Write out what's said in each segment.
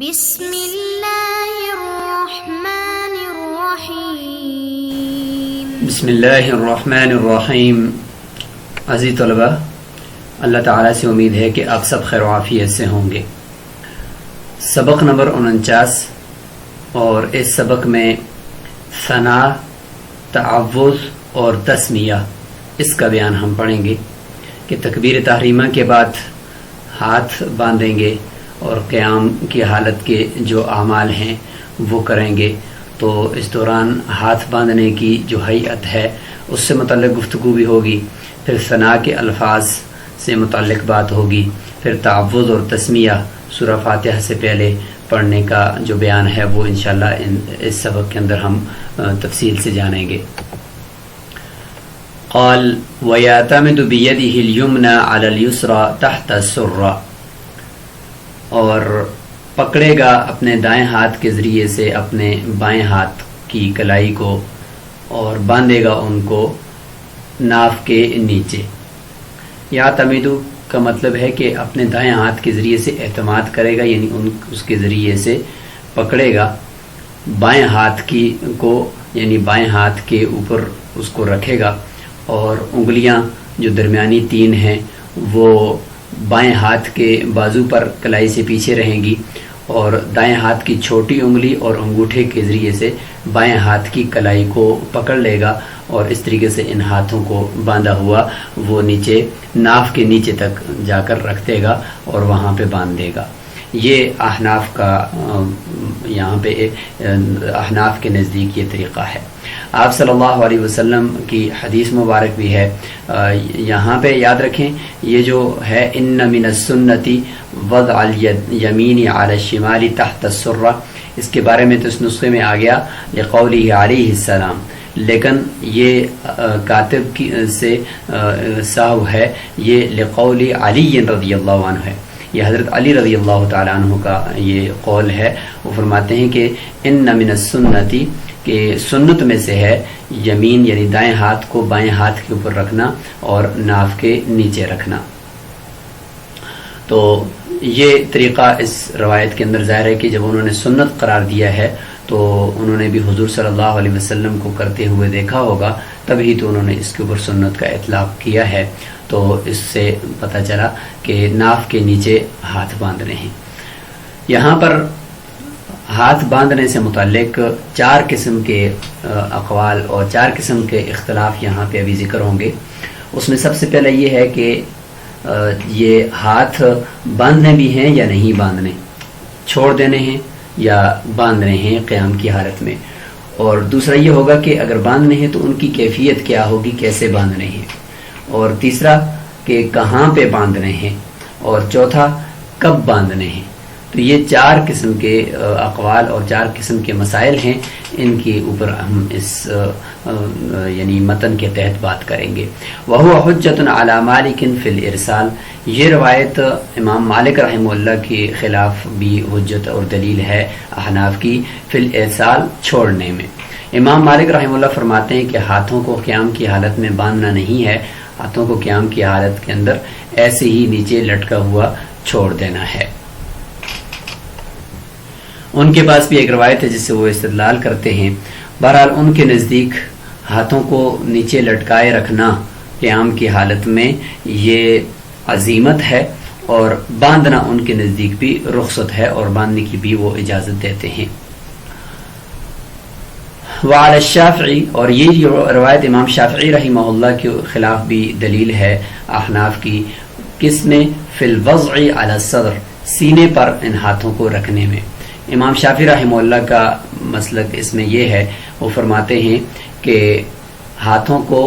بسم اللہ الرحمن الرحیم۔ بسم اللہ الرحمن الرحیم۔ عزیز طلبہ، اللہ تعالیٰ سے امید ہے کہ آپ سب خیر و عافیت سے ہوں گے۔ سبق نمبر 49 اور اس سبق میں ثناء، تعوذ اور تسمیہ اس کا بیان ہم پڑھیں گے کہ تکبیر تحریمہ کے بعد ہاتھ باندھیں گے اور قیام کی حالت کے جو اعمال ہیں وہ کریں گے، تو اس دوران ہاتھ باندھنے کی جو ہیئت ہے اس سے متعلق گفتگو بھی ہوگی، پھر ثناء کے الفاظ سے متعلق بات ہوگی، پھر تعوذ اور تسمیہ سورہ فاتحہ سے پہلے پڑھنے کا جو بیان ہے وہ انشاءاللہ اس سبق کے اندر ہم تفصیل سے جانیں گے۔ قال وَيَعْتَمِدُ بِيَدِهِ الْيُمْنَى عَلَى الْيُسْرَى تَحْتَ السُّرَّةِ، اور پکڑے گا اپنے دائیں ہاتھ کے ذریعے سے اپنے بائیں ہاتھ کی کلائی کو اور باندھے گا ان کو ناف کے نیچے۔ یعتمدو کا مطلب ہے کہ اپنے دائیں ہاتھ کے ذریعے سے اعتماد کرے گا، یعنی اس کے ذریعے سے پکڑے گا، بائیں ہاتھ کی کو یعنی بائیں ہاتھ کے اوپر اس کو رکھے گا، اور انگلیاں جو درمیانی تین ہیں وہ بائیں ہاتھ کے بازو پر کلائی سے پیچھے رہیں گی، اور دائیں ہاتھ کی چھوٹی انگلی اور انگوٹھے کے ذریعے سے بائیں ہاتھ کی کلائی کو پکڑ لے گا، اور اس طریقے سے ان ہاتھوں کو باندھا ہوا وہ نیچے ناف کے نیچے تک جا کر رکھ دے گا اور وہاں پہ باندھ دے گا۔ یہ احناف کا یہاں پہ احناف کے نزدیک یہ طریقہ ہے۔ آپ صلی اللہ علیہ وسلم کی حدیث مبارک بھی ہے، یہاں پہ یاد رکھیں یہ جو ہے ان من السنتی وضع الیمین علی الشمال تحت السرہ، اس کے بارے میں تو اس نسخے میں آ گیا لقولہ علیہ السلام، لیکن یہ کاتب کی سے سہو ہے، یہ لقول علی رضی اللہ عنہ ہے، یہ حضرت علی رضی اللہ تعالیٰ عنہ کا یہ قول ہے۔ وہ فرماتے ہیں کہ ان من السنتی، کہ سنت میں سے ہے یمین یعنی دائیں ہاتھ کو بائیں ہاتھ کے اوپر رکھنا اور ناف کے نیچے رکھنا۔ تو یہ طریقہ اس روایت کے اندر ظاہر ہے کہ جب انہوں نے سنت قرار دیا ہے تو انہوں نے بھی حضور صلی اللہ علیہ وسلم کو کرتے ہوئے دیکھا ہوگا، تبھی تو انہوں نے اس کے اوپر سنت کا اطلاق کیا ہے۔ تو اس سے پتہ چلا کہ ناف کے نیچے ہاتھ باندھنے ہیں۔ یہاں پر ہاتھ باندھنے سے متعلق 4 قسم کے اقوال اور 4 قسم کے اختلاف یہاں پہ ابھی ذکر ہوں گے۔ اس میں سب سے پہلے یہ ہے کہ یہ ہاتھ باندھنے بھی ہیں یا نہیں باندھنے، چھوڑ دینے ہیں یا باندھنے ہیں قیام کی حالت میں، اور دوسرا یہ ہوگا کہ اگر باندھنے ہیں تو ان کی کیفیت کیا ہوگی، کیسے باندھنے ہیں، اور تیسرا کہ کہاں پہ باندھنے ہیں، اور چوتھا کب باندھنے ہیں۔ تو یہ 4 قسم کے اقوال اور 4 قسم کے مسائل ہیں، ان کے اوپر ہم اس یعنی متن کے تحت بات کریں گے۔ وَهُوَ حُجَّةٌ عَلَى مَالِكٍ فِي الْإِرْسَالِ، یہ روایت امام مالک رحمہ اللہ کے خلاف بھی حجت اور دلیل ہے احناف کی، فی الارسال چھوڑنے میں۔ امام مالک رحمہ اللہ فرماتے ہیں کہ ہاتھوں کو قیام کی حالت میں باندھنا نہیں ہے، ہاتھوں کو قیام کی حالت کے اندر ایسے ہی نیچے لٹکا ہوا چھوڑ دینا ہے۔ ان کے پاس بھی ایک روایت ہے جس سے وہ استدلال کرتے ہیں۔ بہرحال ان کے نزدیک ہاتھوں کو نیچے لٹکائے رکھنا قیام کی حالت میں یہ عزیمت ہے، اور باندھنا ان کے نزدیک بھی رخصت ہے، اور باندھنے کی بھی وہ اجازت دیتے ہیں۔ وعلی الشافعی، اور یہ روایت امام شافعی رحمہ اللہ کے خلاف بھی دلیل ہے احناف کی، کس میں؟ فی الوضع علی الصدر، سینے پر ان ہاتھوں کو رکھنے میں۔ امام شافعی رحمہ اللہ کا مسلک اس میں یہ ہے، وہ فرماتے ہیں کہ ہاتھوں کو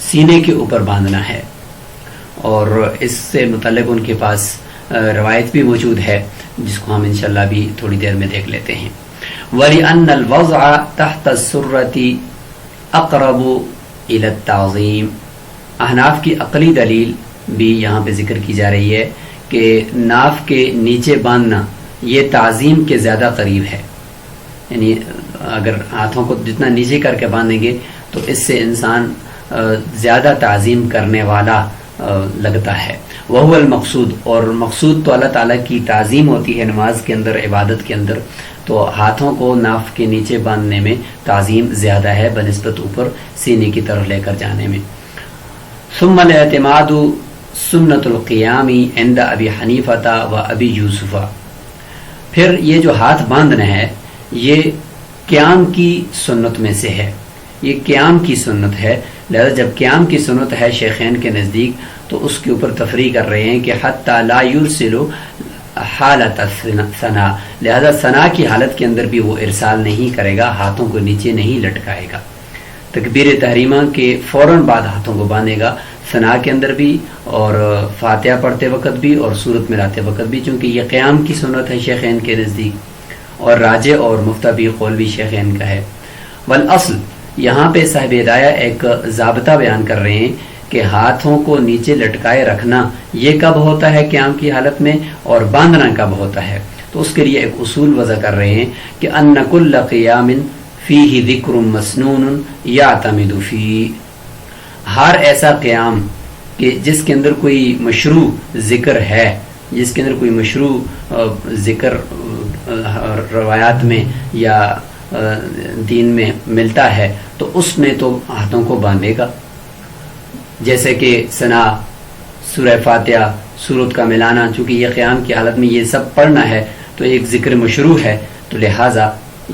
سینے کے اوپر باندھنا ہے، اور اس سے متعلق ان کے پاس روایت بھی موجود ہے جس کو ہم انشاءاللہ بھی تھوڑی دیر میں دیکھ لیتے ہیں۔ وَلِأَنَّ الْوَضْعَ تَحْتَ السُّرَّةِ أَقْرَبُ إِلَى التَّعْظِيمِ، احناف کی عقلی دلیل بھی یہاں پہ ذکر کی جا رہی ہے کہ ناف کے نیچے باندھنا یہ تعظیم کے زیادہ قریب ہے، یعنی اگر ہاتھوں کو جتنا نیچے کر کے باندھیں گے تو اس سے انسان زیادہ تعظیم کرنے والا لگتا ہے۔ وہو المقصود، اور مقصود تو اللہ تعالیٰ کی تعظیم ہوتی ہے نماز کے اندر، عبادت کے اندر، تو ہاتھوں کو ناف کے نیچے باندھنے میں تعظیم زیادہ ہے بنسبت اوپر سینے کی طرف لے کر جانے میں۔ ثم الاعتماد سنت القیام عند ابی حنیفہ و ابی یوسف، پھر یہ جو ہاتھ باندھنا ہے یہ قیام کی سنت میں سے ہے، یہ قیام کی سنت ہے، لہذا جب قیام کی سنت ہے شیخین کے نزدیک تو اس کے اوپر تفریح کر رہے ہیں کہ حتی لا یرسل حالت ثنا، لہذا ثنا کی حالت کے اندر بھی وہ ارسال نہیں کرے گا، ہاتھوں کو نیچے نہیں لٹکائے گا، تکبیر تحریمہ کے فوراً بعد ہاتھوں کو باندھے گا، ثنا کے اندر بھی اور فاتحہ پڑھتے وقت بھی اور سورت ملاتے وقت بھی، چونکہ یہ قیام کی سنت ہے شیخین کے نزدیک اور راجع اور مفتبی قول بھی شیخین کا ہے۔ والاصل، یہاں پہ صاحب ہدایہ ایک ضابطہ بیان کر رہے ہیں کہ ہاتھوں کو نیچے لٹکائے رکھنا یہ کب ہوتا ہے قیام کی حالت میں اور باندھنا کب ہوتا ہے، تو اس کے لیے ایک اصول وضع کر رہے ہیں کہ ان کل قیام فیہ ذکر مسنون یعتمد فی، ہر ایسا قیام کہ جس کے اندر کوئی مشروع ذکر ہے، جس کے اندر کوئی مشروع ذکر روایات میں یا دین میں ملتا ہے تو اس میں تو ہاتھوں کو باندھے گا، جیسے کہ ثنا، سورہ فاتحہ، سورت کا ملانا، چونکہ یہ قیام کی حالت میں یہ سب پڑھنا ہے تو ایک ذکر مشروع ہے تو لہٰذا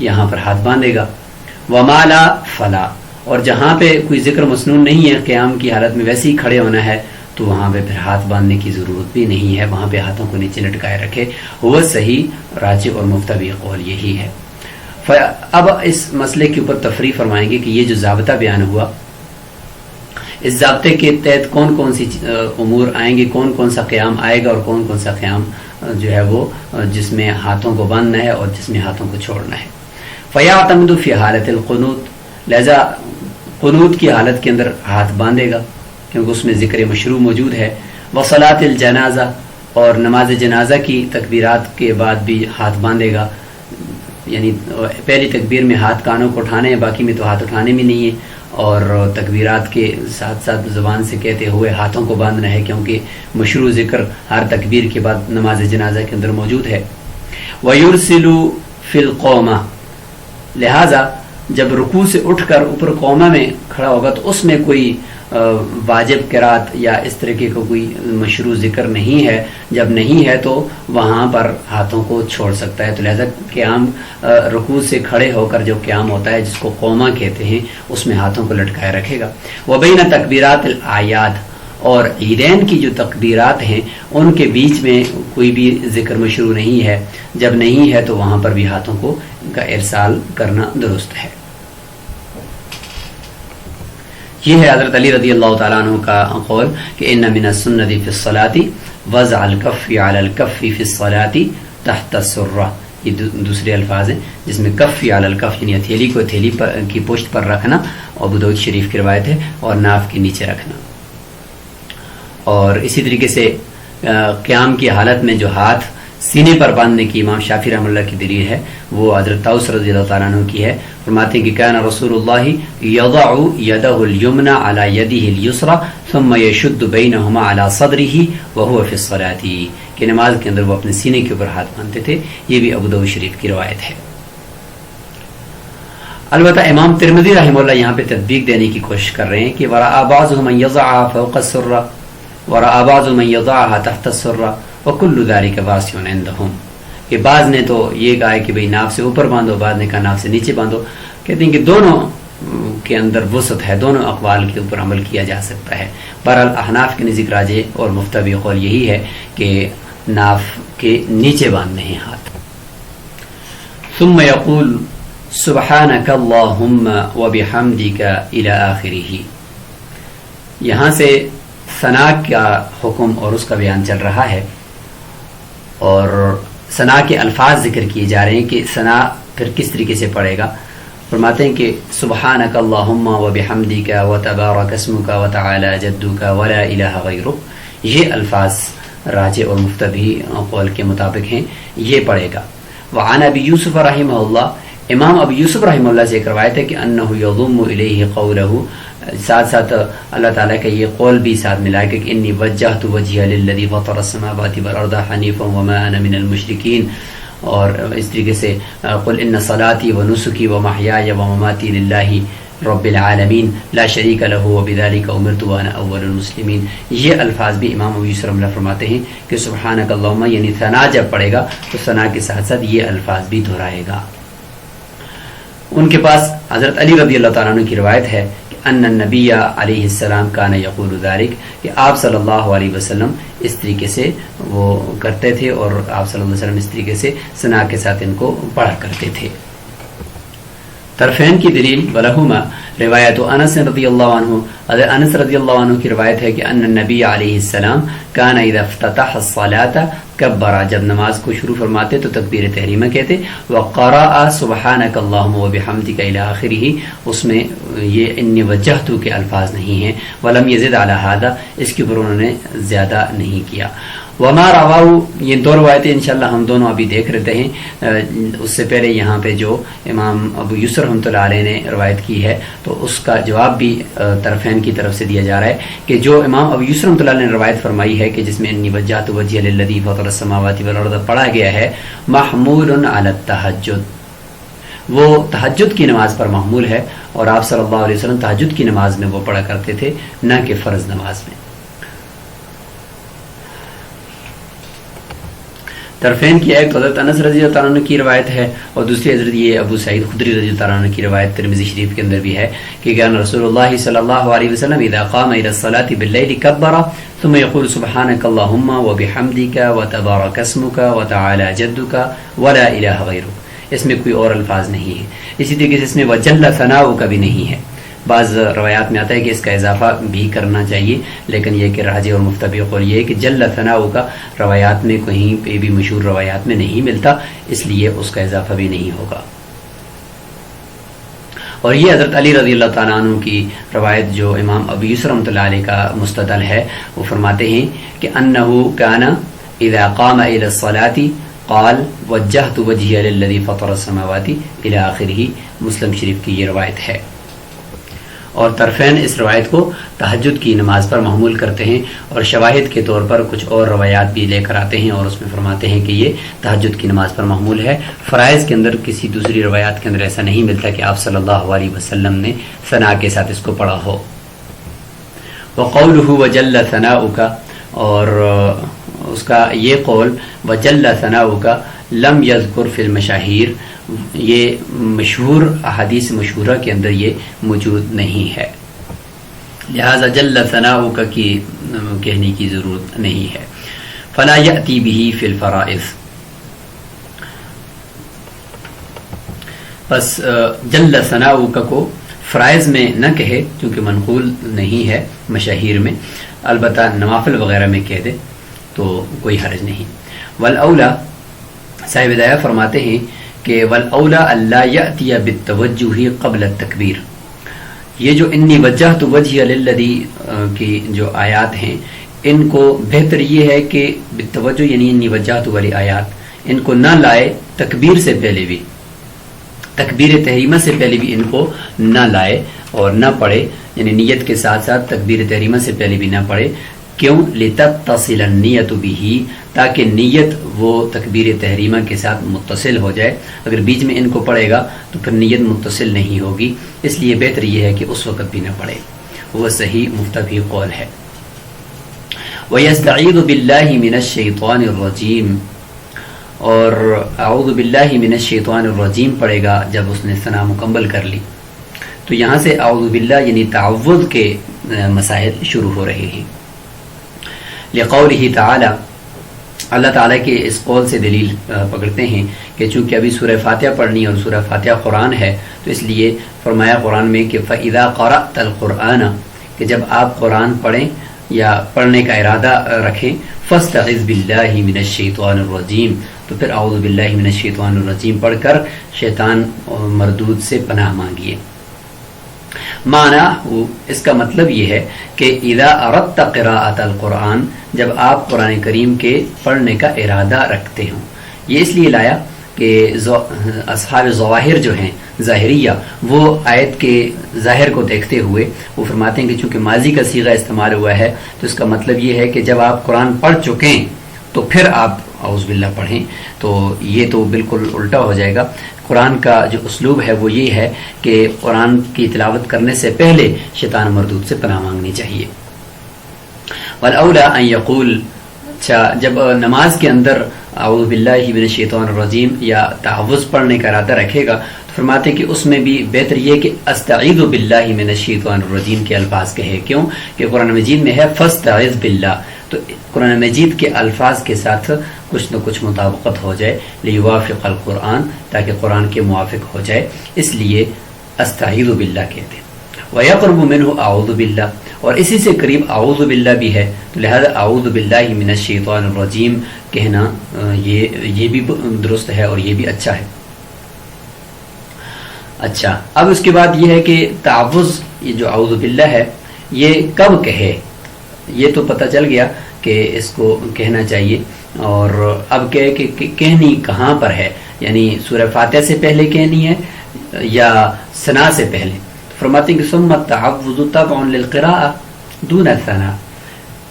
یہاں پر ہاتھ باندھے گا۔ وما لا فلا، اور جہاں پہ کوئی ذکر مسنون نہیں ہے قیام کی حالت میں ویسے ہی کھڑے ہونا ہے تو وہاں پہ پھر ہاتھ باندھنے کی ضرورت بھی نہیں ہے، وہاں پہ ہاتھوں کو نیچے لٹکائے رکھے، وہ صحیح راجع اور مفتبی قول یہی ہے۔ اب اس مسئلے کے اوپر تفریح فرمائیں گے کہ یہ جو ضابطہ بیان ہوا، اس ضابطے کے تحت کون کون سی امور آئیں گے، کون کون سا قیام آئے گا اور کون کون سا قیام جو ہے وہ جس میں ہاتھوں کو باندھنا ہے اور جس میں ہاتھوں کو چھوڑنا ہے۔ فیعتمد فی حالت القنوت، لہذا قنوت کی حالت کے اندر ہاتھ باندھے گا کیونکہ اس میں ذکر مشروع موجود ہے۔ وصلاۃ الجنازہ، اور نماز جنازہ کی تکبیرات کے بعد بھی ہاتھ باندھے گا، یعنی پہلی تکبیر میں ہاتھ کانوں کو اٹھانے ہیں، باقی میں تو ہاتھ اٹھانے میں نہیں ہے، اور تکبیرات کے ساتھ ساتھ زبان سے کہتے ہوئے ہاتھوں کو باندھنا ہے کیونکہ مشروع ذکر ہر تکبیر کے بعد نماز جنازہ کے اندر موجود ہے۔ وَيُرْسِلُ فِي الْقَوْمَةِ، لہٰذا جب رکوع سے اٹھ کر اوپر قومہ میں کھڑا ہوگا تو اس میں کوئی واجب قرات یا اس طریقے کا کوئی مشروع ذکر نہیں ہے، جب نہیں ہے تو وہاں پر ہاتھوں کو چھوڑ سکتا ہے، تو لہذا قیام رکوع سے کھڑے ہو کر جو قیام ہوتا ہے جس کو قومہ کہتے ہیں اس میں ہاتھوں کو لٹکائے رکھے گا۔ وبین تکبیرات الاعیاد، اور عیدین کی جو تکبیرات ہیں ان کے بیچ میں کوئی بھی ذکر مشروع نہیں ہے، جب نہیں ہے تو وہاں پر بھی ہاتھوں کو کا ارسال کرنا درست ہے۔ یہ ہے حضرت علی رضی اللہ تعالیٰ عنہ کا قول کہ ان من السنۃ فی الصلاۃ وضع الکف علی الکف فی الصلاۃ تحت السرہ، یہ دوسرے الفاظ ہیں جس میں کف علی الکف یعنی ہتھیلی کو ہتھیلی کی پشت پر رکھنا، ابو داؤد شریف کی روایت ہے، اور ناف کے نیچے رکھنا۔ اور اسی طریقے سے قیام کی حالت میں جو ہاتھ سینے پر باندھنے کی امام شافعی رحمۃ اللہ کی دلیل ہے وہ حضرت طاؤس رضی اللہ تعالیٰ عنہ کی ہے، فرماتے ہیں کہ کان رسول اللہ یضع یدہ الیمنی علی یدہ الیسری ثم یشد بینہما علی صدرہ وہو فی الصلاۃ، کہ نماز کے اندر وہ اپنے سینے کے اوپر ہاتھ باندھتے تھے، یہ بھی ابو داؤد شریف کی روایت ہے۔ البتہ امام ترمذی رحمہ اللہ یہاں پہ تطبیق دینے کی کوشش کر رہے ہیں کہ ورأى بعضهم من یضعها فوق السرہ ورأى بعضهم من یضعها تحت السرہ وکل ذلک واسع عندهم، کہ بعض نے تو یہ کہا ہے کہ بھئی ناف سے اوپر باندھو، بعض نے کہا ناف سے نیچے باندھو، کہتے ہیں کہ دونوں کے اندر وسعت ہے، دونوں اقوال کے اوپر عمل کیا جا سکتا ہے۔ بہرحال احناف کے نزدیک راجع اور مفتبی قول یہی ہے کہ ناف کے نیچے باندھنے ہیں ہاتھ۔ ثم یقول سبحانک اللہم وبحمدک الی آخرہ، یہاں سے ثنا کا حکم اور اس کا بیان چل رہا ہے اور ثنا کے الفاظ ذکر کیے جا رہے ہیں کہ ثنا پھر کس طریقے سے پڑھے گا۔ فرماتے ہیں کہ سبحانک اللہم وبحمدک وتبارک اسمک وتعالی جدک ولا الہ غیرک، یہ الفاظ راجع اور مفتبی قول کے مطابق ہیں، یہ پڑھے گا۔ وعن ابی یوسف رحمہ اللہ، امام ابو یوسف رحمہ اللہ سے ایک روایت ہے کہ انہ یضم الیہ قولہ، ساتھ ساتھ اللہ تعالیٰ کا یہ قول بھی ساتھ ملا کہ انی وجہت وجہی للذی فطر السماوات والارض حنیفا وما انا من المشرکین، اور اس طریقے سے قل ان صلاتی ونسکی ومحیای ومماتی للہ رب العالمین لا شریک لہ وبذلک امرت وانا اول المسلمین۔ یہ الفاظ بھی امام ابو یوسف رحمہ اللہ فرماتے ہیں کہ سبحانک اللہم، یعنی ثنا جب پڑھے گا تو ثنا کے ساتھ ساتھ یہ الفاظ بھی دہرائے گا۔ ان کے پاس حضرت علی رضی اللہ تعالیٰ عنہ کی روایت ہے کہ ان النبی علیہ السلام کان یقول ذلک، کہ آپ صلی اللہ علیہ وسلم اس طریقے سے وہ کرتے تھے، اور آپ صلی اللہ علیہ وسلم اس طریقے سے ثنا کے ساتھ ان کو پڑھا کرتے تھے۔ طرفین کی دلیل ولہما روایت انس رضی اللہ عنہ، حضرت انس رضی اللہ عنہ کی روایت ہے کہ ان النبی علیہ السلام کان اذا افتتح الصلاۃ کبر، جب نماز کو شروع فرماتے تو تکبیر تحریمہ کہتے، وقرأ سبحانک اللہم وبحمدک الی آخرہ، اس میں یہ انی وجہت کے الفاظ نہیں ہیں، ولم یزد علی ھذا، اس کے اوپر انہوں نے زیادہ نہیں کیا۔ وما رواہ، یہ دو روایتیں انشاءاللہ ہم دونوں ابھی دیکھ رہتے ہیں۔ اس سے پہلے یہاں پہ جو امام ابو یوسف رحمۃ اللہ علیہ نے روایت کی ہے تو اس کا جواب بھی طرفین کی طرف سے دیا جا رہا ہے کہ جو امام ابو یوسف رحمۃ اللہ علیہ نے روایت فرمائی ہے کہ جس میں انی وجہت وجہی للذی فطر السماوات والارض پڑھا گیا ہے، محمول علی التہجد، وہ تہجد کی نماز پر محمول ہے، اور آپ صلی اللہ علیہ وسلم تہجد کی نماز میں وہ پڑھا کرتے تھے، نہ کہ فرض نماز میں۔ طرفین کی ایک حضرت انس رضی اللہ عنہ کی روایت ہے، اور دوسری حضرت یہ ابو سعید خدری رضی اللہ عنہ کی روایت ترمذی شریف کے اندر بھی ہے کہ کان رسول اللہ صلی اللہ علیہ وسلم اذا قام الى الصلاة باللیل کبر ثم یقول سبحانک اللہم وبحمدک وتبارک اسمک وتعالی جدک ولا الہ غیرک، اس میں کوئی اور الفاظ نہیں ہے۔ اسی طریقے سے اس میں وجل ثناؤک بھی نہیں ہے۔ بعض روایات میں آتا ہے کہ اس کا اضافہ بھی کرنا چاہیے، لیکن یہ کہ راجح اور مفتبی قول یہ ہے کہ جل ثناؤ کا روایات میں کہیں پہ بھی مشہور روایات میں نہیں ملتا، اس لیے اس کا اضافہ بھی نہیں ہوگا۔ اور یہ حضرت علی رضی اللہ تعالیٰ عنہ کی روایت جو امام ابو یوسف رحمۃ اللہ علیہ کا مستدل ہے، وہ فرماتے ہیں کہ انہ کان اذا قام الى الصلاة قال وجہت وجہی للذی فطر السماوات الى آخرہ، مسلم شریف کی یہ روایت ہے۔ اور طرفین اس روایت کو تہجد کی نماز پر محمول کرتے ہیں، اور شواہد کے طور پر کچھ اور روایات بھی لے کر آتے ہیں، اور اس میں فرماتے ہیں کہ یہ تہجد کی نماز پر محمول ہے۔ فرائض کے اندر کسی دوسری روایات کے اندر ایسا نہیں ملتا کہ آپ صلی اللہ علیہ وسلم نے ثنا کے ساتھ اس کو پڑھا ہو۔ وقولہ وجل ثناؤک، اور اس کا یہ قول وجل ثناؤک لم یذکر فی المشاہیر، یہ مشہور احادیث مشہورہ کے اندر یہ موجود نہیں ہے، لہذا جل ثناؤک کی کہنے کی ضرورت نہیں ہے۔ فلا یأتی بہ فی الفرائض، بس جل ثناؤک کو فرائض میں نہ کہے کیونکہ منقول نہیں ہے مشاہیر میں، البتہ نوافل وغیرہ میں کہہ دے تو کوئی حرج نہیں۔ والاولا، صاحب ہدایہ فرماتے ہیں کہ والاولا اللہ یأتی بالتوجہ قبل التکبیر، یہ جو انی وجہت وجہی للذی کی جو آیات ہیں، ان کو بہتر یہ ہے کہ بالتوجہ یعنی انی وجہت والی آیات ان کو نہ لائے تکبیر سے پہلے بھی، تکبیر تحریمہ سے پہلے بھی ان کو نہ لائے اور نہ پڑھے، یعنی نیت کے ساتھ ساتھ تکبیر تحریمہ سے پہلے بھی نہ پڑھے۔ کیوں؟ لتتصل النیت بہ، تاکہ نیت وہ تکبیر تحریمہ کے ساتھ متصل ہو جائے، اگر بیچ میں ان کو پڑھے گا تو پھر نیت متصل نہیں ہوگی، اس لیے بہتر یہ ہے کہ اس وقت بھی نہ پڑھے، وہ صحیح مفتبی قول ہے۔ وَيَسْتَعِيذُ بِاللَّهِ مِنَ الشَّيْطَانِ الرَّجِيمِ، اور اعوذ باللہ من الشیطان الرجیم پڑھے گا جب اس نے ثنا مکمل کر لی، تو یہاں سے اعوذ باللہ یعنی تعوذ کے مسائل شروع ہو رہے ہیں۔ لقولہ تعالی، اللہ تعالیٰ کے اس قول سے دلیل پکڑتے ہیں کہ چونکہ ابھی سورہ فاتحہ پڑھنی اور سورہ فاتحہ قرآن ہے، تو اس لیے فرمایا قرآن میں کہ فَإِذَا قَرَأْتَ الْقُرْآنَ، کہ جب آپ قرآن پڑھیں یا پڑھنے کا ارادہ رکھیں، فَاسْتَعِذْ بِاللَّهِ مِنَ الشَّيْطَانِ الرَّجِيمِ، تو پھر اعوذ باللہ من الشیطان الرجیم پڑھ کر شیطان مردود سے پناہ مانگیے۔ معنی اس کا مطلب یہ ہے کہ اذا اردت قراءۃ القرآن، جب آپ قرآن کریم کے پڑھنے کا ارادہ رکھتے ہوں، یہ اس لیے لایا کہ اصحاب ظواہر جو ہیں ظاہریہ، وہ آیت کے ظاہر کو دیکھتے ہوئے وہ فرماتے ہیں کہ چونکہ ماضی کا صیغہ استعمال ہوا ہے تو اس کا مطلب یہ ہے کہ جب آپ قرآن پڑھ چکیں تو پھر آپ اعوذ باللہ پڑھیں، تو یہ تو بالکل الٹا ہو جائے گا۔ قرآن کا جو اسلوب ہے وہ یہ ہے کہ قرآن کی تلاوت کرنے سے پہلے شیطان مردود سے پناہ مانگنی چاہیے۔ وَالْأَوْلَىٰ أَن يَقُولَ، اچھا جب نماز کے اندر اعوذ باللہ من الشیطان الرجیم یا تعوذ پڑھنے کا ارادہ رکھے گا تو فرماتے ہیں کہ اس میں بھی بہتر یہ کہ استعیذ باللہ من الشیطان الرجیم کے الفاظ کہے، کیوں کہ قرآن مجید میں ہے فاستعذ باللہ، تو قرآن مجید کے الفاظ کے ساتھ کچھ نہ کچھ مطابقت ہو جائے، لیوافق القرآن، تاکہ قرآن کے موافق ہو جائے، اس لیے استعیذ باللہ کہتے ہیں۔ وَيَقْرُبُ مِنْهُ أَعُوذُ بِاللَّهِ، اور اسی سے قریب اعوذ باللہ بھی ہے، تو لہذا اعوذ باللہ من الشیطان الرجیم کہنا یہ بھی درست ہے اور یہ بھی اچھا ہے۔ اچھا اب اس کے بعد یہ ہے کہ تعوذ، یہ جو اعوذ باللہ ہے یہ کب کہے، یہ تو پتہ چل گیا کہ اس کو کہنا چاہیے، اور اب کہے کہ کہنی کہاں پر ہے، یعنی سورہ فاتحہ سے پہلے کہنی ہے یا ثنا سے پہلے۔ فرماتے ہیں کہ ثم التعوذ تبع للقراءة دون الثناء،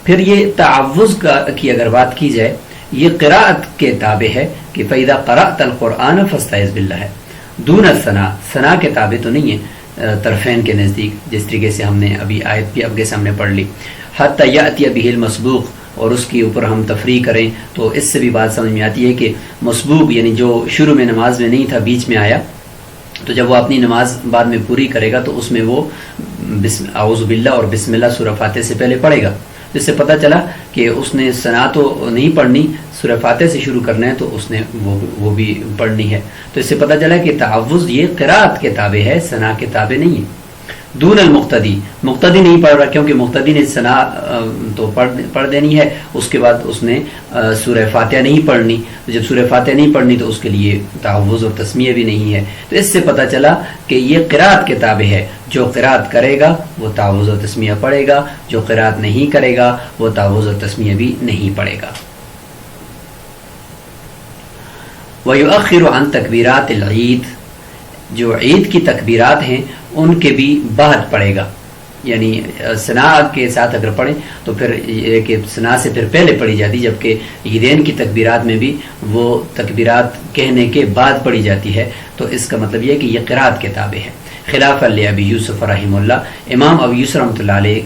پھر یہ تعوذ کی اگر بات کی جائے یہ قراءت کے تابع ہے کہ فَإِذَا قَرَأْتَ الْقُرْآنَ فَاسْتَعِذْ بِاللَّهِ ہے، دون الثناء، ثنا کے تابع تو نہیں ہے طرفین کے نزدیک، جس طریقے سے ہم نے ابھی آیت بھی اب کے سامنے پڑھ لی۔ حَتَّى يَأْتِيَ بِهِ الْمَسْبُوق، اور اس کے اوپر ہم تفریح کریں تو اس سے بھی بات سمجھ میں آتی ہے کہ مسبوق یعنی جو شروع میں نماز میں نہیں تھا بیچ میں آیا، تو جب وہ اپنی نماز بعد میں پوری کرے گا تو اس میں وہ اعوذ باللہ اور بسم اللہ سورہ فاتحہ سے پہلے پڑھے گا، جس سے پتہ چلا کہ اس نے ثنا تو نہیں پڑھنی، سورہ فاتحہ سے شروع کرنا ہے تو اس نے وہ بھی پڑھنی ہے، تو اس سے پتہ چلا کہ تعوذ یہ قراءت کے تابع ہے، ثنا کے تابع نہیں ہے۔ دون المقتدی، مقتدی نہیں پڑھ رہا کیونکہ مقتدی نے ثنا تو پڑھ دینی ہے، اس کے بعد اس نے سورہ فاتحہ نہیں پڑھنی، جب سورہ فاتحہ نہیں پڑھنی تو اس کے لیے تعوذ اور تسمیہ بھی نہیں ہے، تو اس سے پتہ چلا کہ یہ قراءت کے تابع ہے، جو قراءت کرے گا وہ تعوذ اور تسمیہ پڑھے گا، جو قراءت نہیں کرے گا وہ تعوذ اور تسمیہ بھی نہیں پڑھے گا۔ وَيُؤَخِّرُ عَنْ تَكْبِيرَاتِ الْعِيدِ، جو عید کی تکبیرات ہیں ان کے بھی بعد پڑھے گا، یعنی ثنا کے ساتھ اگر پڑھیں تو پھر یہ کہ ثنا سے پھر پہلے پڑھی جاتی، جبکہ عیدین کی تکبیرات میں بھی وہ تکبیرات کہنے کے بعد پڑھی جاتی ہے، تو اس کا مطلب یہ ہے کہ یہ قرات کے تابع ہے۔ خلاف ابی یوسف رحمہ اللہ، امام ابو یوسف رحمۃ اللہ علیہ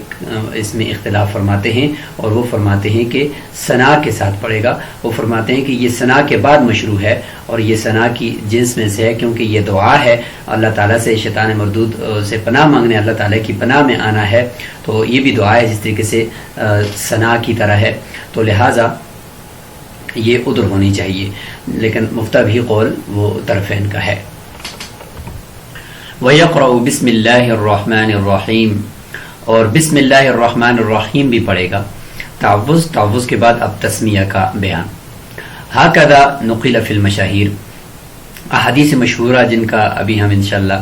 اس میں اختلاف فرماتے ہیں، اور وہ فرماتے ہیں کہ ثنا کے ساتھ پڑھے گا، وہ فرماتے ہیں کہ یہ ثنا کے بعد مشروع ہے، اور یہ ثنا کی جنس میں سے ہے، کیونکہ یہ دعا ہے اللہ تعالیٰ سے شیطان مردود سے پناہ مانگنے، اللہ تعالیٰ کی پناہ میں آنا ہے، تو یہ بھی دعا ہے جس طریقے سے ثنا کی طرح ہے، تو لہٰذا یہ ادھر ہونی چاہیے، لیکن مفتبی قول وہ طرفین کا ہے۔ وَيَقْرَأُ بِسْمِ اللَّهِ الرَّحْمَنِ الرَّحِيمِ، اور بسم اللہ الرحمن الرحیم بھی پڑھے گا۔ تعوذ کے بعد اب تسمیہ کا بیان۔ ہاکذا نقل فی المشاہیر، احادیث مشہورہ جن کا ابھی ہم انشاءاللہ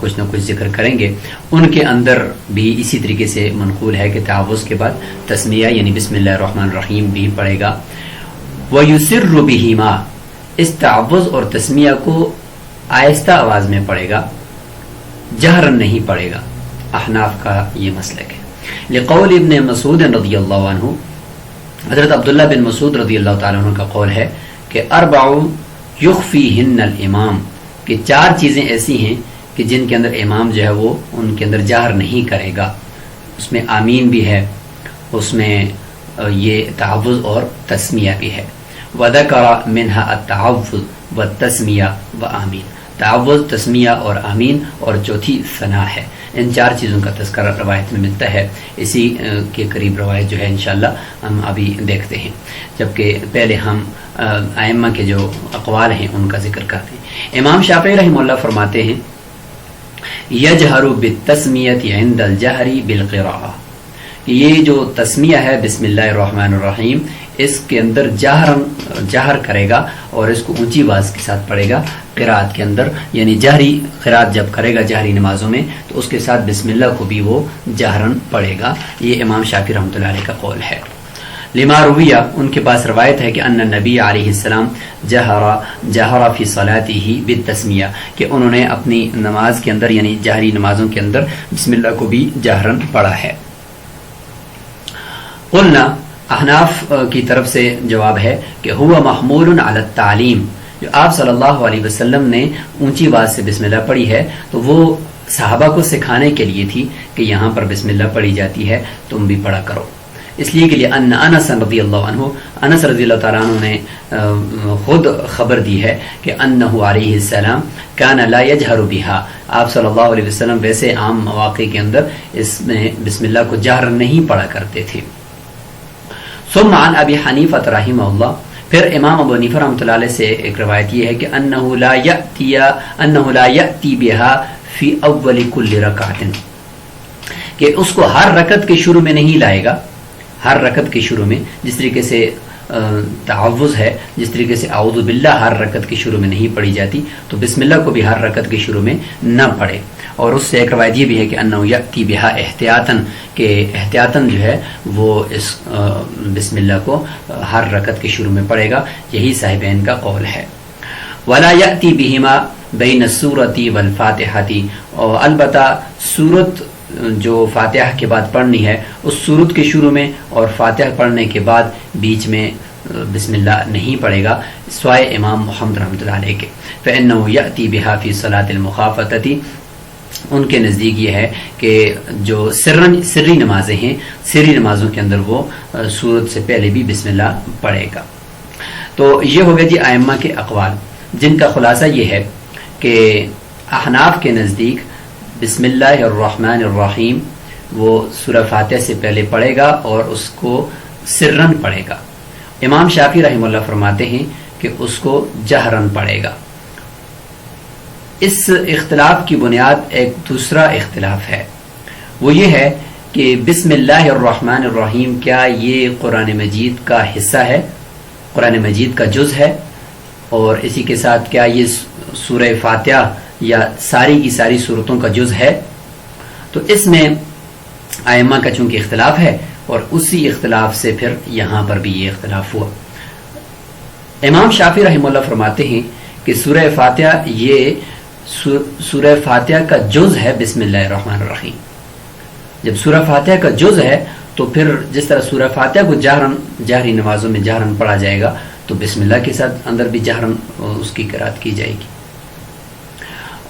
کچھ نہ کچھ ذکر کریں گے، ان کے اندر بھی اسی طریقے سے منقول ہے کہ تعوذ کے بعد تسمیہ یعنی بسم اللہ الرحمن الرحیم بھی پڑھے گا۔ وَيُسِرُّ بِهِمَا، اس تعوذ اور تسمیہ کو آہستہ آواز میں پڑھے گا، جہرن نہیں پڑھے گا، احناف کا یہ مسلک ہے۔ لقول ابن مسعود رضی اللہ عنہ، حضرت عبداللہ بن مسعود رضی اللہ تعالیٰ عنہ کا قول ہے کہ اربع یخفیہن الامام، کہ چار چیزیں ایسی ہیں کہ جن کے اندر امام جو ہے وہ ان کے اندر جہر نہیں کرے گا، اس میں آمین بھی ہے، اس میں یہ تعوذ اور تسمیہ بھی ہے۔ وذکر منہا التعوذ والتسمیہ وآمین، تعوذ، تسمیہ اور آمین، اور چوتھی ثنا ہے۔ ان چار چیزوں کا تذکرہ روایت میں ملتا ہے، اسی کے قریب روایت جو ہے انشاءاللہ ہم ابھی دیکھتے ہیں، جبکہ پہلے ہم ائمہ کے جو اقوال ہیں ان کا ذکر کرتے ہیں۔ امام شافعی رحمہ اللہ فرماتے ہیں یجہر بالتسمیۃ عند الجہر بالقراءہ، یہ جو تسمیہ ہے بسم اللہ الرحمن الرحیم، اس کے اندر جہر کرے گا اور اس کو اونچی آواز کے ساتھ پڑھے گا قرات کے اندر، یعنی جہری قرات جب کرے گا جہری نمازوں میں تو اس کے ساتھ بسم اللہ کو بھی وہ جہرن پڑھے گا، یہ امام شافعی رحمۃ اللہ علیہ کا قول ہے۔ لما رویہ ان کے پاس روایت ہے کہ ان نبی علیہ السلام جہرا فی صلاتہ بالتسمیہ کہ انہوں نے اپنی نماز کے اندر یعنی جہری نمازوں کے اندر بسم اللہ کو بھی جہرن پڑھا ہے. قلنا احناف کی طرف سے جواب ہے کہ ہوا محمول علی التعلیم، جو آپ صلی اللہ علیہ وسلم نے اونچی آواز سے بسم اللہ پڑھی ہے تو وہ صحابہ کو سکھانے کے لیے تھی کہ یہاں پر بسم اللہ پڑھی جاتی ہے تم بھی پڑھا کرو. اس لیے کہ لیے انس رضی اللہ عنہ، انس رضی اللہ تعالیٰ عنہ نے خود خبر دی ہے کہ انہ علیہ السلام کان لا یجہر بہا، آپ صلی اللہ علیہ وسلم ویسے عام مواقع کے اندر اس میں بسم اللہ کو جہر نہیں پڑھا کرتے تھے. ثم عن ابی حنیفہ رحمہ اللہ، پھر امام ابو حنیفہ رحمۃ اللہ علیہ سے ایک روایت یہ ہے کہ انہ لا یأتی بہا فی اول کل رکعت، کہ اس کو ہر رکعت کے شروع میں نہیں لائے گا. ہر رکعت کے شروع میں جس طریقے سے تعوذ ہے، جس طریقے سے اعوذ باللہ ہر رکعت کے شروع میں نہیں پڑھی جاتی، تو بسم اللہ کو بھی ہر رکعت کے شروع میں نہ پڑھے. اور اس سے ایک روایت یہ بھی ہے کہ انہ یأتی بہا احتیاطاً، کہ احتیاطاً جو ہے وہ اس بسم اللہ کو ہر رکعت کے شروع میں پڑھے گا. یہی صاحبین کا قول ہے. ولا یأتی بہما بین السورۃ والفاتحۃ، اور البتہ سورت جو فاتحہ کے بعد پڑھنی ہے اس سورت کے شروع میں اور فاتحہ پڑھنے کے بعد بیچ میں بسم اللہ نہیں پڑھے گا سوائے امام محمد رحمۃ اللہ علیہ کے. فإنه یأتی بہا فی صلاۃ المخافتۃ، ان کے نزدیک یہ ہے کہ جو سری نمازیں ہیں، سری نمازوں کے اندر وہ سورت سے پہلے بھی بسم اللہ پڑھے گا. تو یہ ہو گیا جی ائمہ کے اقوال، جن کا خلاصہ یہ ہے کہ احناف کے نزدیک بسم اللہ الرحمن الرحیم وہ سورہ فاتحہ سے پہلے پڑھے گا اور اس کو سرن پڑھے گا. امام شافعی رحمہ اللہ فرماتے ہیں کہ اس کو جہرن پڑھے گا. اس اختلاف کی بنیاد ایک دوسرا اختلاف ہے، وہ یہ ہے کہ بسم اللہ الرحمن الرحیم کیا یہ قرآن مجید کا حصہ ہے، قرآن مجید کا جز ہے، اور اسی کے ساتھ کیا یہ سورہ فاتحہ یا ساری کی ساری صورتوں کا جز ہے. تو اس میں ائمہ کا چونکہ اختلاف ہے اور اسی اختلاف سے پھر یہاں پر بھی یہ اختلاف ہوا. امام شافعی رحمہ اللہ فرماتے ہیں کہ سورہ فاتحہ یہ سورہ فاتحہ کا جز ہے بسم اللہ الرحمن الرحیم. جب سورہ فاتحہ کا جز ہے تو پھر جس طرح سورہ فاتحہ کو جہری نمازوں میں جہرن پڑھا جائے گا تو بسم اللہ کے ساتھ اندر بھی جہرن اس کی قرات کی جائے گی،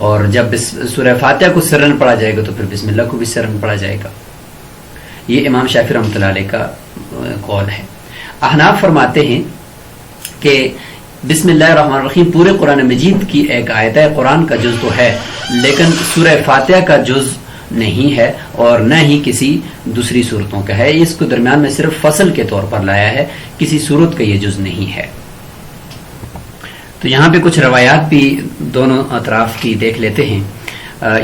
اور جب سورہ فاتحہ کو سرن پڑھا جائے گا تو پھر بسم اللہ کو بھی سرن پڑھا جائے گا. یہ امام شافعی رحمۃ اللہ علیہ کا قول ہے. احناف فرماتے ہیں کہ بسم اللہ الرحمن الرحیم پورے قرآن مجید کی ایک آیت ہے، قرآن کا جز تو ہے لیکن سورہ فاتحہ کا جز نہیں ہے اور نہ ہی کسی دوسری صورتوں کا ہے. اس کو درمیان میں صرف فصل کے طور پر لایا ہے، کسی صورت کا یہ جز نہیں ہے. تو یہاں پہ کچھ روایات بھی دونوں اطراف کی دیکھ لیتے ہیں.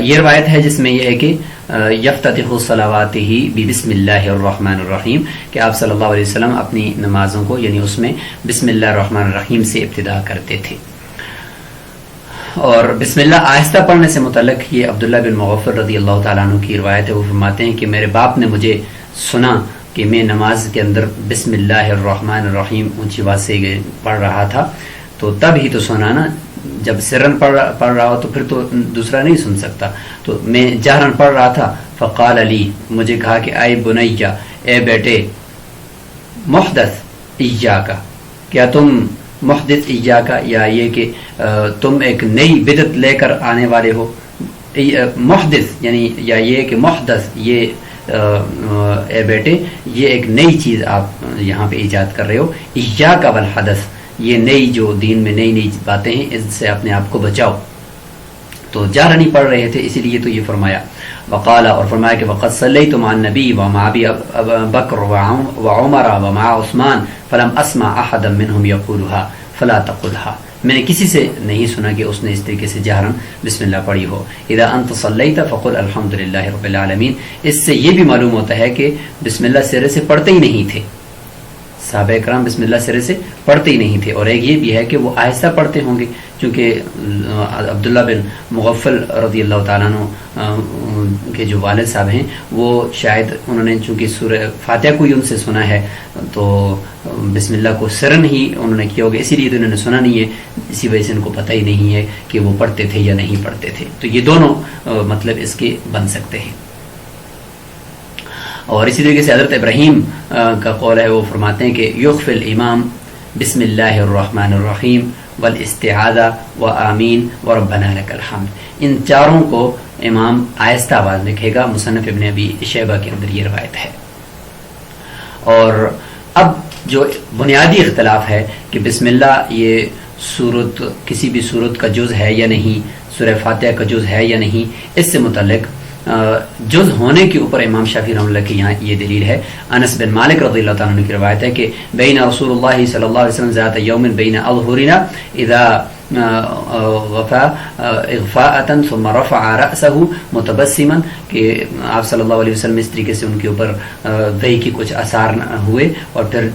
یہ روایت ہے جس میں یہ ہے کہ یفتتح صلواتہ بسم اللہ الرحمن الرحیم، کہ آپ صلی اللہ علیہ وسلم اپنی نمازوں کو یعنی اس میں بسم اللہ الرحمن الرحیم سے ابتدا کرتے تھے. اور بسم اللہ آہستہ پڑھنے سے متعلق یہ عبداللہ بن مغفر رضی اللہ تعالیٰ عنہ کی روایت ہے. وہ فرماتے ہیں کہ میرے باپ نے مجھے سنا کہ میں نماز کے اندر بسم اللہ الرحمن الرحیم اونچی آواز سے پڑھ رہا تھا، تو تب ہی تو سنا نا، جب سرن پڑھ رہا ہو تو پھر تو دوسرا نہیں سن سکتا. تو میں جہرن پڑھ رہا تھا. فقال علی، مجھے کہا کہ اے بنیا، اے بیٹے، محدث ایاکا، کیا تم محدث ایاکا، یا یہ کہ تم ایک نئی بدعت لے کر آنے والے ہو. محدث یعنی یا یہ کہ محدث، یہ اے بیٹے یہ ایک نئی چیز آپ یہاں پہ ایجاد کر رہے ہو. ایاکا والحدث، یہ نئی جو دین میں نئی باتیں ہیں اس سے اپنے آپ کو بچاؤ. تو جہر نہیں پڑھ رہے تھے اسی لیے تو یہ فرمایا. وقال، اور فرمایا کہ وقد صلیت مع النبی ومع ابی بکر وعمر ومع عثمان فلم اسمع احدا منهم یقولها فلا تقلها، میں نے کسی سے نہیں سنا کہ اس نے اس طریقے سے جہرن بسم اللہ پڑھی ہو. اذا انت صلیت فقل الحمد للہ رب العالمین. اس سے یہ بھی معلوم ہوتا ہے کہ بسم اللہ سرے سے پڑھتے ہی نہیں تھے، صحابہ کرام بسم اللہ سرے سے پڑھتے ہی نہیں تھے، اور ایک یہ بھی ہے کہ وہ آہستہ پڑھتے ہوں گے، چونکہ عبداللہ بن مغفل رضی اللہ تعالیٰ عنہ کے جو والد صاحب ہیں وہ شاید انہوں نے چونکہ سورہ فاتحہ کو ہی ان سے سنا ہے تو بسم اللہ کو سرن ہی انہوں نے کیا ہوگا، اسی لیے تو انہوں نے سنا نہیں ہے، اسی وجہ سے ان کو پتہ ہی نہیں ہے کہ وہ پڑھتے تھے یا نہیں پڑھتے تھے. تو یہ دونوں مطلب اس کے بن سکتے ہیں. اور اسی طریقے سے حضرت ابراہیم کا قول ہے، وہ فرماتے ہیں کہ یخفی الامام بسم اللہ الرحمن الرحیم والاستعاذہ وآمین وربنا لک الحمد. ان چاروں کو امام آہستہ آواز میں کہے گا. مصنف ابن ابی شیبہ کے اندر یہ روایت ہے. اور اب جو بنیادی اختلاف ہے کہ بسم اللہ یہ سورت کسی بھی سورت کا جز ہے یا نہیں، سورہ فاتحہ کا جز ہے یا نہیں، اس سے متعلق جز ہونے کے اوپر امام شافعی رحمۃ اللہ کی یہاں یہ دلیل ہے. انس بن مالک رضی اللہ تعالیٰ عنہ کی روایت ہے کہ بین رسول اللہ صلی اللہ علیہ وسلم ذات یوم بین اظہرنا اذا غفا اغفاءۃ ثم رفع رأسہ متبسما، کہ آپ صلی اللہ علیہ وسلم اس طریقے سے ان کے اوپر وحی کے کچھ آثار ہوئے اور پھر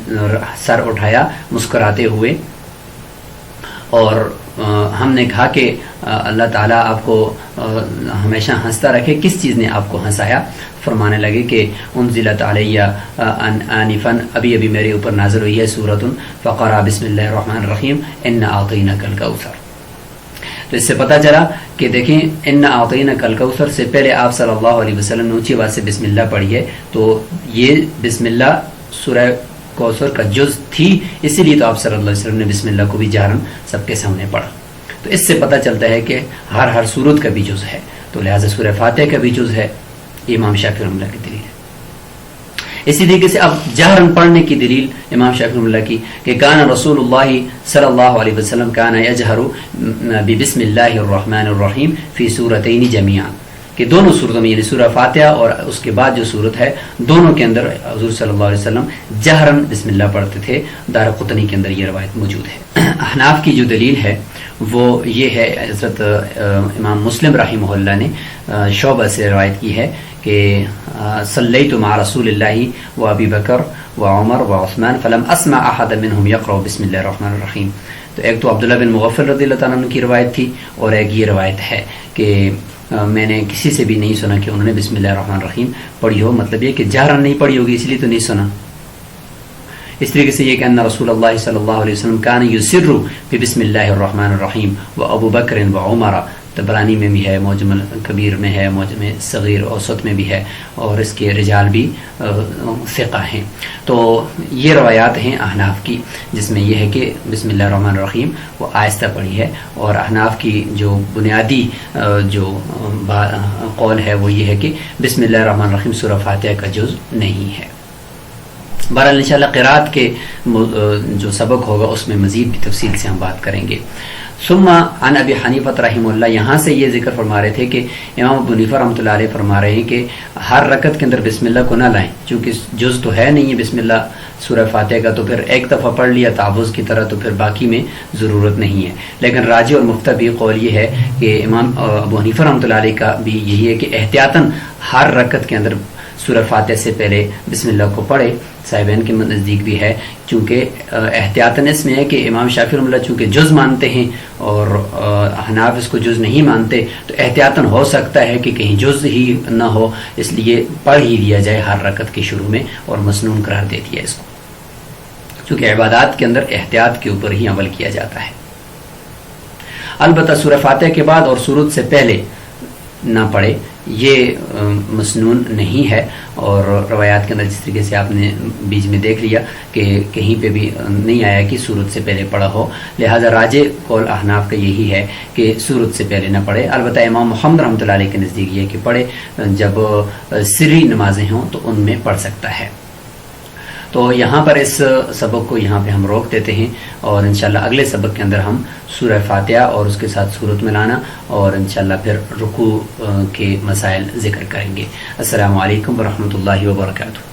سر اٹھایا مسکراتے ہوئے. اور ہم نے کہا کہ اللہ تعالیٰ آپ کو ہمیشہ ہنستا رکھے، کس چیز نے آپ کو ہنسایا؟ فرمانے لگے کہ انزلت علیہ آنفا، ابھی میرے اوپر نازل ہوئی ہے سورۃ فقرأ بسم اللہ الرحمن الرحیم انا اعطیناک الکوثر. تو اس سے پتہ چلا کہ دیکھیں انا اعطیناک الکوثر سے پہلے آپ صلی اللہ علیہ وسلم نے اونچی آواز سے بسم اللہ پڑھی ہے، تو یہ بسم اللہ سورہ کوثر کا جز تھی، اسی لیے تو آپ صلی اللہ علیہ وسلم نے بسم اللہ کو بھی جہرن سب کے سامنے پڑھا. تو اس سے پتہ چلتا ہے کہ ہر سورت کا بھی جز ہے، تو لہٰذا سورہ فاتحہ کا بھی جز ہے. امام شافعی رحمۃ اللہ کی دلیل ہے. اسی طریقے سے اب جہرن پڑھنے کی دلیل امام شافعی رحمۃ اللہ کی کہ کان رسول اللہ صلی اللہ علیہ وسلم کان یجہر ببسم اللہ الرحمن الرحیم فی سورتین جمیعا، کہ دونوں صورتوں میں یعنی سورہ فاتحہ اور اس کے بعد جو صورت ہے دونوں کے اندر حضور صلی اللہ علیہ وسلم جہرن بسم اللہ پڑھتے تھے. دارقطنی کے اندر یہ روایت موجود ہے. احناف کی جو دلیل ہے وہ یہ ہے، حضرت امام مسلم رحمہ اللہ نے شعبہ سے روایت کی ہے کہ صلیت مع رسول اللہ و ابی بکر و عمر و عثمان فلم اسمع احد منهم يقرأ بسم اللہ الرحمن الرحیم. تو ایک تو عبداللہ بن مغفل رضی اللہ تعالیٰ عنہ کی روایت تھی، اور ایک یہ روایت ہے کہ میں نے کسی سے بھی نہیں سنا کہ انہوں نے بسم اللہ الرحمن الرحیم پڑھی ہو. مطلب یہ کہ جہرن نہیں پڑھی ہوگی اس لیے تو نہیں سنا. اس طریقے سے یہ کہ ان رسول اللہ صلی اللہ علیہ وسلم کان یسر بسم اللہ الرحمن الرحیم و ابو بکر و عمر. طبرانی میں بھی ہے، معجم کبیر میں ہے، معجم صغیر اوسط میں بھی ہے، اور اس کے رجال بھی ثقہ ہیں. تو یہ روایات ہیں احناف کی جس میں یہ ہے کہ بسم اللہ الرحمن الرحیم وہ آہستہ پڑھی ہے. اور احناف کی جو بنیادی جو قول ہے وہ یہ ہے کہ بسم اللہ الرحمن الرحیم سورہ فاتحہ کا جز نہیں ہے. بہرحال انشاءاللہ قرات کے جو سبق ہوگا اس میں مزید بھی تفصیل سے ہم بات کریں گے. ثم عن ابی حنیفہ رحمہ اللہ، یہاں سے یہ ذکر فرما رہے تھے کہ امام ابو حنیفہ رحمۃ اللہ علیہ فرما رہے ہیں کہ ہر رکعت کے اندر بسم اللہ کو نہ لائیں، چونکہ جز تو ہے نہیں ہے بسم اللہ سورہ فاتحہ کا، تو پھر ایک دفعہ پڑھ لیا تعوذ کی طرح تو پھر باقی میں ضرورت نہیں ہے. لیکن راجح اور مختبی قول یہ ہے کہ امام ابو حنیفہ رحمۃ اللہ علیہ کا بھی یہی ہے کہ احتیاطاً ہر رکعت کے اندر سورہ فاتحہ سے پہلے بسم اللہ کو پڑھے. صاحبین کے نزدیک بھی ہے، چونکہ احتیاطاً اس میں ہے کہ امام شافعی رحمۃ اللہ چونکہ جز مانتے ہیں اور احناف اس کو جز نہیں مانتے، تو احتیاطاً ہو سکتا ہے کہ کہیں جز ہی نہ ہو، اس لیے پڑھ ہی لیا جائے ہر رکعت کے شروع میں اور مسنون قرار دے دیا اس کو، چونکہ عبادات کے اندر احتیاط کے اوپر ہی عمل کیا جاتا ہے. البتہ سورہ فاتحہ کے بعد اور سورت سے پہلے نہ پڑھے یہ مسنون نہیں ہے. اور روایات کے اندر جس طریقے سے آپ نے بیچ میں دیکھ لیا کہ کہیں پہ بھی نہیں آیا کہ سورت سے پہلے پڑھا ہو، لہٰذا راجح قول احناف کا یہی ہے کہ سورت سے پہلے نہ پڑھے. البتہ امام محمد رحمۃ اللہ علیہ کے نزدیک یہ کہ پڑھے، جب سری نمازیں ہوں تو ان میں پڑھ سکتا ہے. تو یہاں پر اس سبق کو یہاں پہ ہم روک دیتے ہیں، اور انشاءاللہ اگلے سبق کے اندر ہم سورہ فاتحہ اور اس کے ساتھ سورت ملانا اور انشاءاللہ پھر رکوع کے مسائل ذکر کریں گے. السلام علیکم ورحمۃ اللہ وبرکاتہ.